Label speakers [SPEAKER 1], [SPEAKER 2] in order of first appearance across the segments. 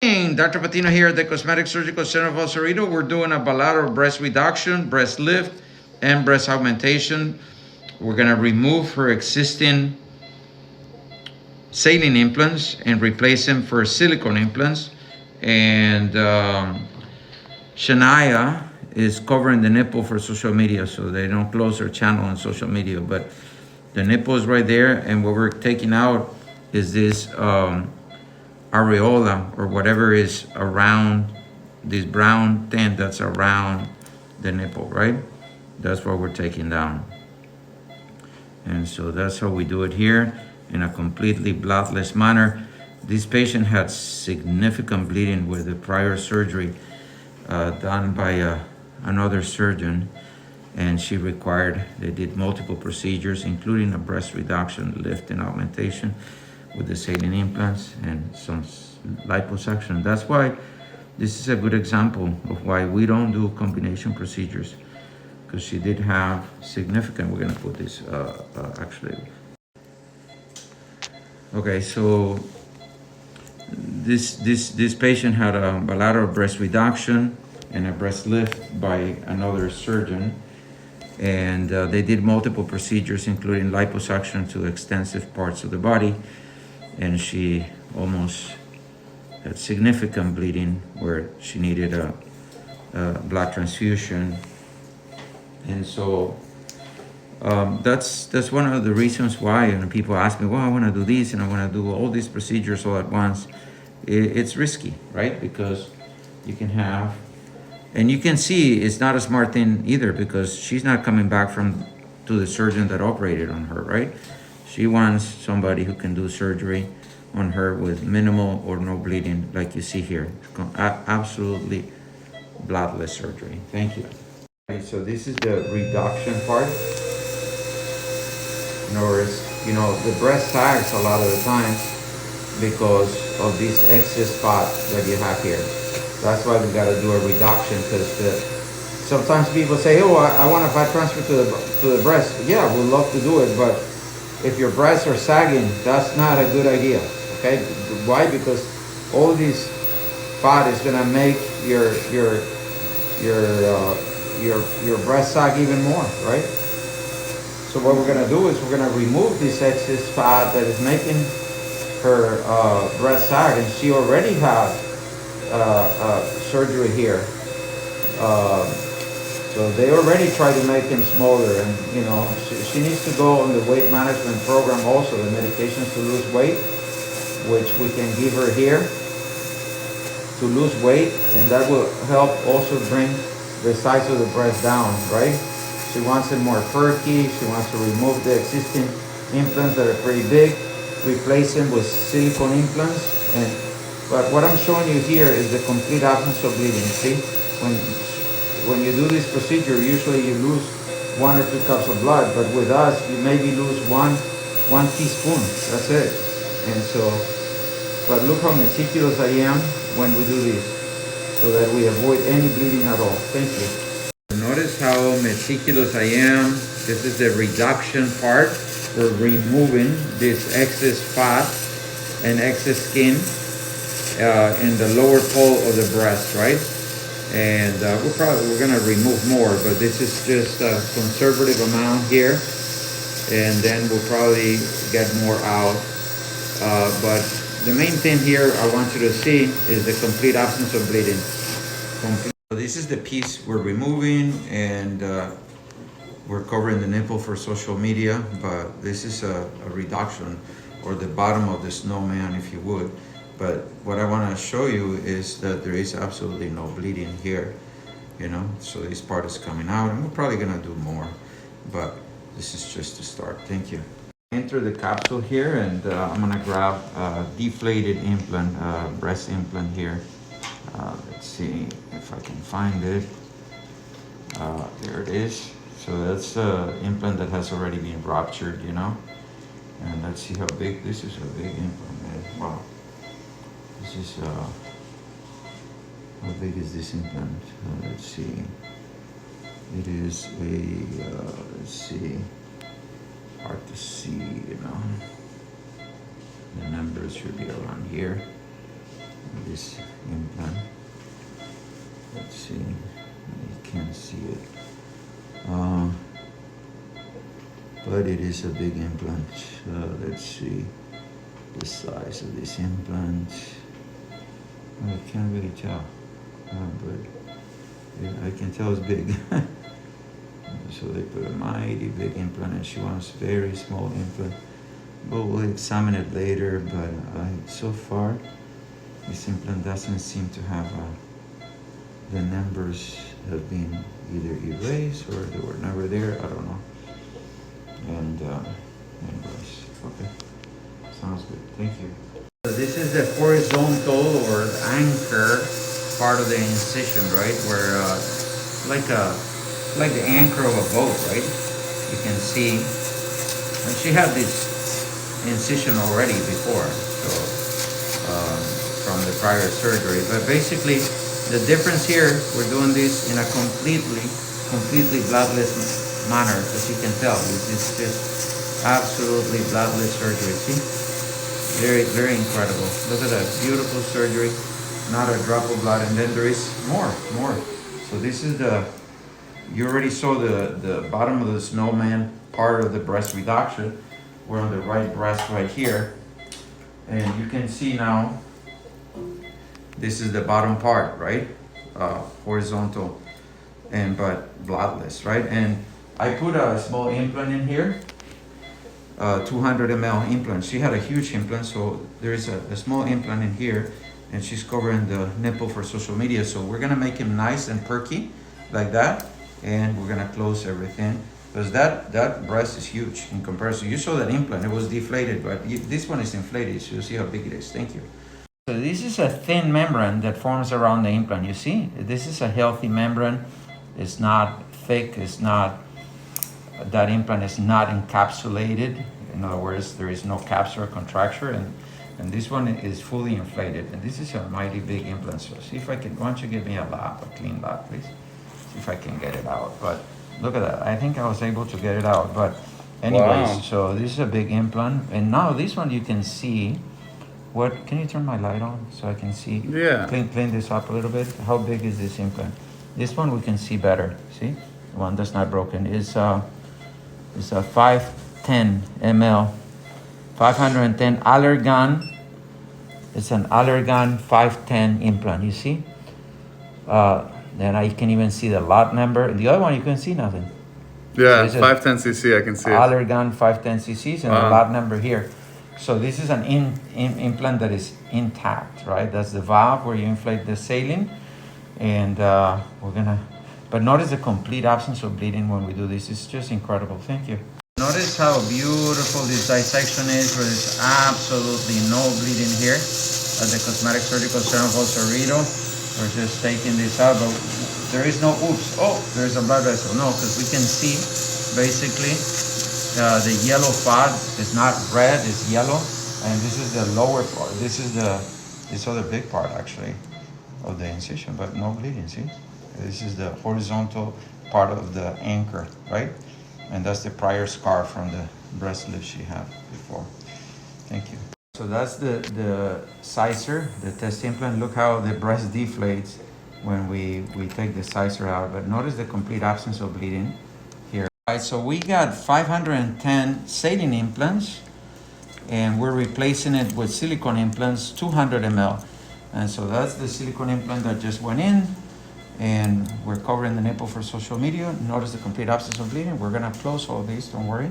[SPEAKER 1] Dr. Patino here at the Cosmetic Surgical Center of El Cerrito. We're doing a bilateral breast reduction, breast lift, and breast augmentation. We're gonna remove her existing saline implants and replace them for silicone implants. And Shania is covering the nipple for social media, so they don't close their channel on social media. But the nipple is right there, and what we're taking out is this areola or whatever is around this brown tint that's around the nipple, right? That's what we're taking down. And so that's how we do it here in a completely bloodless manner. This patient had significant bleeding with the prior surgery done by another surgeon, and she required, they did multiple procedures, including a breast reduction, lift, and augmentation with the saline implants and some liposuction. That's why this is a good example of why we don't do combination procedures, because she did have significant, we're gonna put this actually. Okay, so this patient had a bilateral breast reduction and a breast lift by another surgeon, and they did multiple procedures, including liposuction to extensive parts of the body, and she almost had significant bleeding where she needed a blood transfusion. And so that's one of the reasons why when people ask me, well, I want to do this and I want to do all these procedures all at once. It's risky, right? Because you can have, and you can see it's not a smart thing either, because she's not coming back to the surgeon that operated on her, right? She wants somebody who can do surgery on her with minimal or no bleeding, like you see here. Absolutely bloodless surgery. Thank you. Okay, so this is the reduction part. In other words, the breast sags a lot of the time because of this excess fat that you have here. That's why we got to do a reduction, because sometimes people say, oh, I want a fat transfer to the breast. Yeah, we'd love to do it, but if your breasts are sagging, that's not a good idea. Okay, why? Because all this fat is gonna make your breast sag even more, right? So what we're gonna do is we're gonna remove this excess fat that is making her breast sag, and she already had surgery here. So they already tried to make him smaller, and she needs to go on the weight management program also, the medications to lose weight, which we can give her here to lose weight, and that will help also bring the size of the breast down, right? She wants it more perky. She wants to remove the existing implants that are pretty big, replace them with silicone implants. But what I'm showing you here is the complete absence of bleeding. See, when you do this procedure, usually you lose 1 or 2 cups of blood, but with us, you maybe lose one teaspoon. That's it. And so, but look how meticulous I am when we do this, so that we avoid any bleeding at all. Thank you. Notice how meticulous I am. This is the reduction part. We're removing this excess fat and excess skin in the lower pole of the breast, right? And we're gonna remove more, but this is just a conservative amount here, and then we'll probably get more out. But the main thing here I want you to see is the complete absence of bleeding. So this is the piece we're removing, and we're covering the nipple for social media, but this is a reduction, or the bottom of the snowman, if you would. But what I want to show you is that there is absolutely no bleeding here, so this part is coming out, and we're probably going to do more, but this is just the start. Thank you. Enter the capsule here, and I'm going to grab a deflated implant, breast implant here. Let's see if I can find it. There it is. So that's an implant that has already been ruptured, and let's see how big. This is a big implant, man. Wow. This is how big is this implant? Let's see. It is a let's see. Hard to see, The numbers should be around here. this implant. Let's see, you can't see it. But it is a big implant. Let's see the size of this implant. I can't really tell, but yeah, I can tell it's big. So they put a mighty big implant, and she wants very small implant. But we'll examine it later. But so far, this implant doesn't seem to have the numbers have been either erased or they were never there. I don't know. And anyways, okay, sounds good. Thank you. So this is the horizontal or anchor part of the incision, right? Where like the anchor of a boat, right? You can see, and she had this incision already before, so from the prior surgery. But basically, the difference here, we're doing this in a completely bloodless manner, as you can tell. This is just absolutely bloodless surgery. See, very incredible. Look at that beautiful surgery, not a drop of blood, and then there is more. So this is you already saw the bottom of the snowman part of the breast reduction. We're on the right breast right here, and you can see now this is the bottom part, right? Horizontal, but bloodless, right? And I put a small implant in here, 200 ml implant. She had a huge implant, so there is a small implant in here, and she's covering the nipple for social media. So we're gonna make him nice and perky like that, and we're gonna close everything. Because that breast is huge in comparison. You saw that implant, it was deflated, but this one is inflated, so you see how big it is. Thank you. So this is a thin membrane that forms around the implant. You see, this is a healthy membrane. It's not thick, that implant is not encapsulated. In other words, there is no capsular contracture, and this one is fully inflated. And this is a mighty big implant. So see if I can, why don't you give me a clean lap, please? See if I can get it out. But look at that. I think I was able to get it out. But anyways, wow. So this is a big implant. And now this one you can see, can you turn my light on so I can see?
[SPEAKER 2] Yeah.
[SPEAKER 1] Clean this up a little bit. How big is this implant? This one we can see better. See? The one that's not broken is a 510 ml, 510 Allergan. It's an Allergan 510 implant. You see? Then I can even see the lot number. The other one you can see nothing.
[SPEAKER 2] Yeah, so 510cc, I can see
[SPEAKER 1] Allergan 510cc's and the lot number here. So this is an implant that is intact, right? That's the valve where you inflate the saline, and but notice the complete absence of bleeding when we do this. It's just incredible. Thank you. Notice how beautiful this dissection is, where there's absolutely no bleeding here at the Cosmetic Surgical Center of Rosarito. We're just taking this out, but there is no there's a blood vessel. No, because we can see basically the yellow spot is not red, it's yellow, and this is the lower part. This is this other big part actually of the incision, but no bleeding. See, this is the horizontal part of the anchor, right? And that's the prior scar from the breast lift she had before. Thank you. So that's the sizer, the test implant. Look how the breast deflates when we take the sizer out. But notice the complete absence of bleeding here. All right, so we got 510 saline implants, and we're replacing it with silicone implants, 200 ml. And so that's the silicone implant that just went in, and we're covering the nipple for social media. Notice the complete absence of bleeding. We're gonna close all these, don't worry.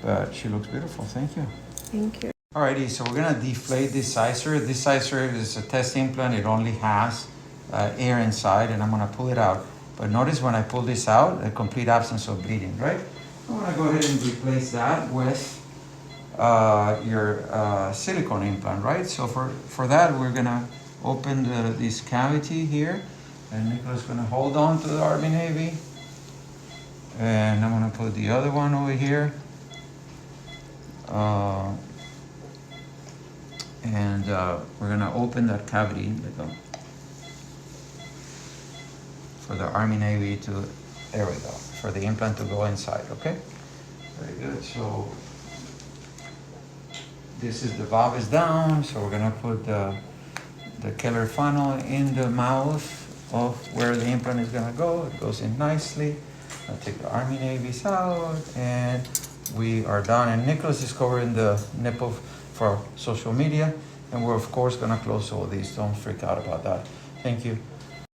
[SPEAKER 1] But she looks beautiful. Thank you.
[SPEAKER 3] Thank you.
[SPEAKER 1] Alrighty, so we're gonna deflate this sizer. This sizer is a test implant. It only has air inside, and I'm gonna pull it out. But notice when I pull this out, a complete absence of bleeding, right? I'm gonna go ahead and replace that with your silicone implant, right? So for that, we're gonna open this cavity here, and Nico's gonna hold on to the Army Navy, and I'm gonna put the other one over here. And we're gonna open that cavity for the Army Navy to, there we go, for the implant to go inside, okay? Very good, so this is the valve is down, so we're gonna put the Keller funnel in the mouth of where the implant is gonna go. It goes in nicely. I'll take the army navies out, and we are done. And Nicholas is covering the nipple for social media, and we're of course gonna close all these. Don't freak out about that. Thank you.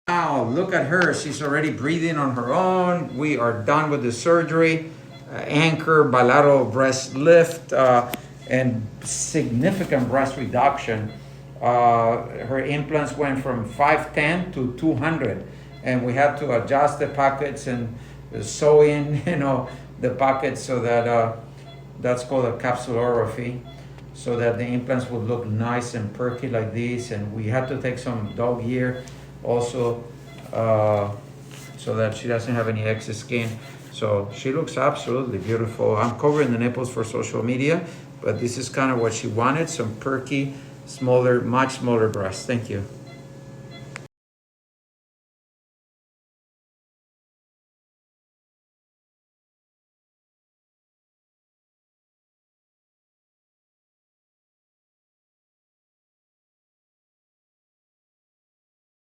[SPEAKER 1] Wow, look at her. She's already breathing on her own. We are done with the surgery. Anchor, bilateral breast lift, and significant breast reduction. Her implants went from 510 to 200, and we had to adjust the pockets and sew in, the pockets so that that's called a capsulorrhaphy, so that the implants would look nice and perky like these. And we had to take some dog ear also, so that she doesn't have any excess skin. So she looks absolutely beautiful. I'm covering the nipples for social media, but this is kind of what she wanted, some perky, smaller, much smaller breasts. Thank you.